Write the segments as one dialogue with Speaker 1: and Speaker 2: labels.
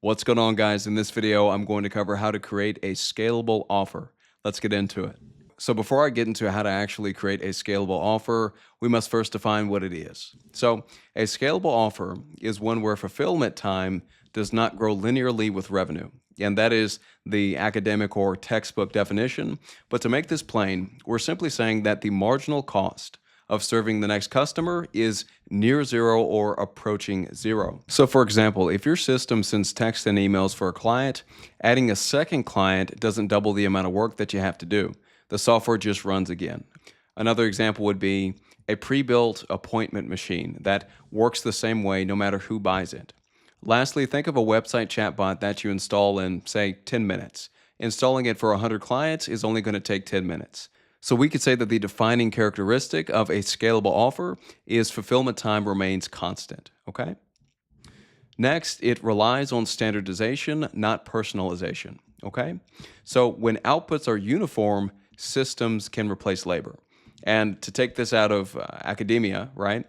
Speaker 1: What's going on, guys? In this video, I'm going to cover how to create a scalable offer. Let's get into it. So before I get into how to actually create a scalable offer, we must first define what it is. So a scalable offer is one where fulfillment time does not grow linearly with revenue. And that is the academic or textbook definition. But to make this plain, we're simply saying that the marginal cost of serving the next customer is near zero or approaching zero. So for example, if your system sends text and emails for a client, adding a second client doesn't double the amount of work that you have to do. The software just runs again. Another example would be a pre-built appointment machine that works the same way no matter who buys it. Lastly, think of a website chatbot that you install in, say, 10 minutes. Installing it for 100 clients is only going to take 10 minutes. So we could say that the defining characteristic of a scalable offer is fulfillment time remains constant, okay? Next, it relies on standardization, not personalization, okay? So when outputs are uniform, systems can replace labor. And to take this out of academia, right?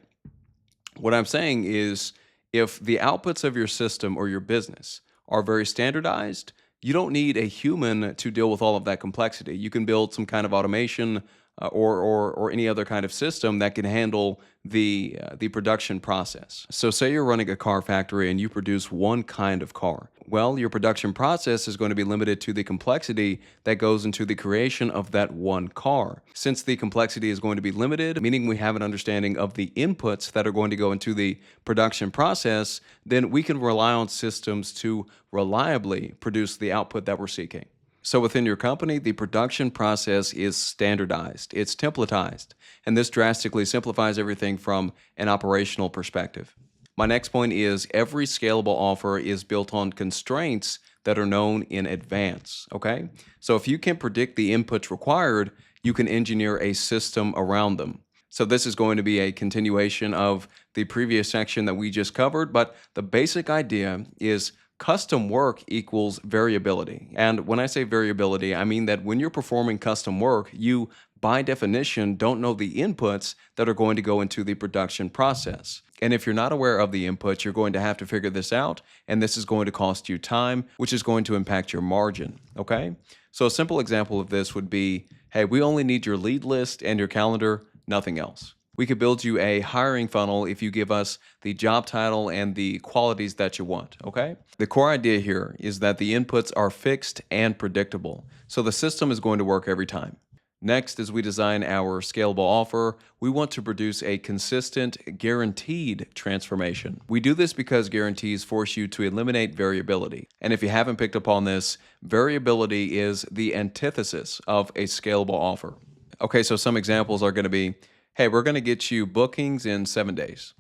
Speaker 1: What I'm saying is if the outputs of your system or your business are very standardized, you don't need a human to deal with all of that complexity. You can build some kind of automation or any other kind of system that can handle the production process. So say you're running a car factory and you produce one kind of car. Well, your production process is going to be limited to the complexity that goes into the creation of that one car. Since the complexity is going to be limited, meaning we have an understanding of the inputs that are going to go into the production process, then we can rely on systems to reliably produce the output that we're seeking. So within your company, the production process is standardized, it's templatized, and this drastically simplifies everything from an operational perspective. My next point is every scalable offer is built on constraints that are known in advance, okay? So if you can predict the inputs required, you can engineer a system around them. So this is going to be a continuation of the previous section that we just covered, but the basic idea is custom work equals variability. And when I say variability, I mean that when you're performing custom work, you, by definition, don't know the inputs that are going to go into the production process. And if you're not aware of the inputs, you're going to have to figure this out, and this is going to cost you time, which is going to impact your margin, okay? So a simple example of this would be, hey, we only need your lead list and your calendar, nothing else. We could build you a hiring funnel if you give us the job title and the qualities that you want, okay? The core idea here is that the inputs are fixed and predictable, so the system is going to work every time. Next, as we design our scalable offer, we want to produce a consistent, guaranteed transformation. We do this because guarantees force you to eliminate variability. And if you haven't picked up on this, variability is the antithesis of a scalable offer. Okay, so some examples are going to be, hey, we're going to get you bookings in 7 days.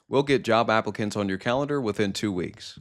Speaker 1: We'll get job applicants on your calendar within 2 weeks.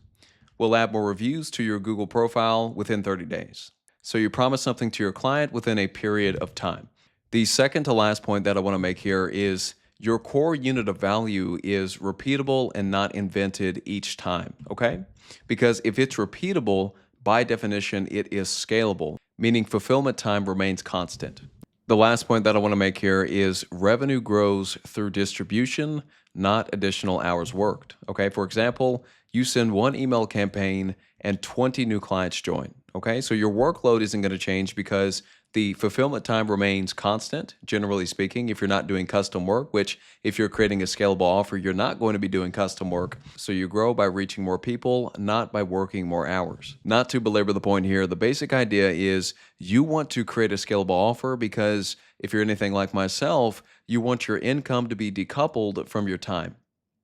Speaker 1: We'll add more reviews to your Google profile within 30 days. So you promise something to your client within a period of time. The second to last point that I want to make here is your core unit of value is repeatable and not invented each time, okay? Because if it's repeatable, by definition, it is scalable, meaning fulfillment time remains constant. The last point that I want to make here is revenue grows through distribution, not additional hours worked. Okay, for example, you send one email campaign and 20 new clients join. Okay, so your workload isn't going to change because the fulfillment time remains constant, generally speaking, if you're not doing custom work, which if you're creating a scalable offer, you're not going to be doing custom work. So you grow by reaching more people, not by working more hours. Not to belabor the point here, the basic idea is you want to create a scalable offer because if you're anything like myself, you want your income to be decoupled from your time.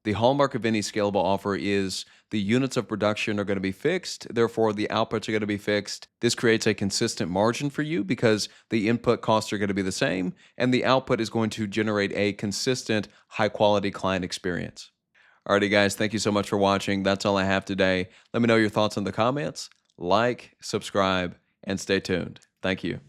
Speaker 1: The hallmark of any scalable offer is the units of production are going to be fixed, therefore the outputs are going to be fixed. This creates a consistent margin for you because the input costs are going to be the same, and the output is going to generate a consistent, high-quality client experience. Alrighty, guys, thank you so much for watching. That's all I have today. Let me know your thoughts in the comments. Like, subscribe, and stay tuned. Thank you.